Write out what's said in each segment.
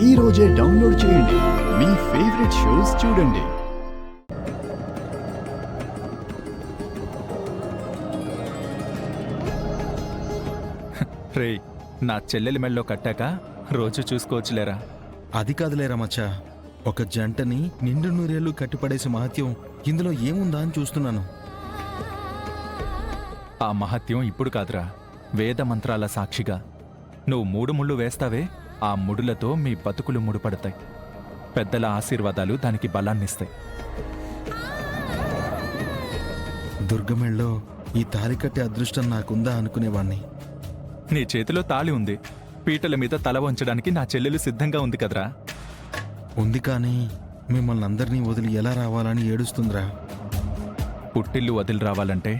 ఈ రోజే డౌన్లోడ్ చేయండి. మీ ఫేవరెట్ షోస్ చూడండి. రే, నా చెల్లెలి మెళ్ళలో కట్టాక రోజు చూసుకోవచ్చులేరా. అది కాదులేరా మచ్చా, ఒక జంటని నిండు నూరేళ్లు కట్టిపడేసే మహత్యం ఇందులో ఏముందా అని చూస్తున్నాను. ఆ మహత్యం ఇప్పుడు కాదురా, వేద మంత్రాల సాక్షిగా నువ్వు 3 ముళ్ళు వేస్తావే, ఆ ముడులతో మీ బతుకులు ముడిపడతాయి. పెద్దల ఆశీర్వాదాలు దానికి బలాన్నిస్తాయి. దుర్గమెళ్ళలో ఈ తాలి కట్టే అదృష్టం నాకుందా అనుకునేవాణ్ణి. నీ చేతిలో తాళి ఉంది, పీటల మీద తల వంచడానికి నా చెల్లెలు సిద్ధంగా ఉంది కదరా. ఉంది కానీ మిమ్మల్ని అందరినీ వదిలి ఎలా రావాలని ఏడుస్తుందిరా. పుట్టిల్లు వదిలి రావాలంటే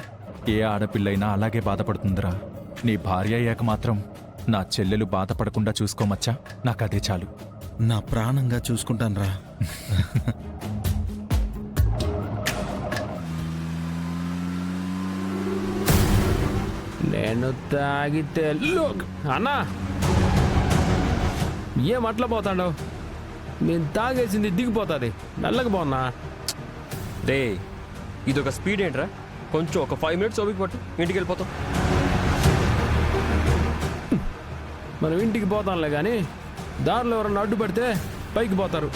ఏ ఆడపిల్లైనా అలాగే బాధపడుతుందిరా. నీ భార్య అయ్యాక మాత్రం నా చెల్లెలు బాధపడకుండా చూసుకోమచ్చా, నాకదే చాలు. నా ప్రాణంగా చూసుకుంటానురా. నేను తాగితే అన్నా ఏం అట్లా పోతాడు? నేను తాగేసింది దిగిపోతుంది, నల్లగా పోన్నా. రే, ఇదొక స్పీడ్ ఏంట్రా? కొంచెం ఒక 5 minutes ఓపిక పట్టు, ఇంటికి వెళ్ళిపోతాం. మనం ఇంటికి పోతాంలే కానీ దారిలో ఎవరన్నా అడ్డుపడితే పైకి పోతారు.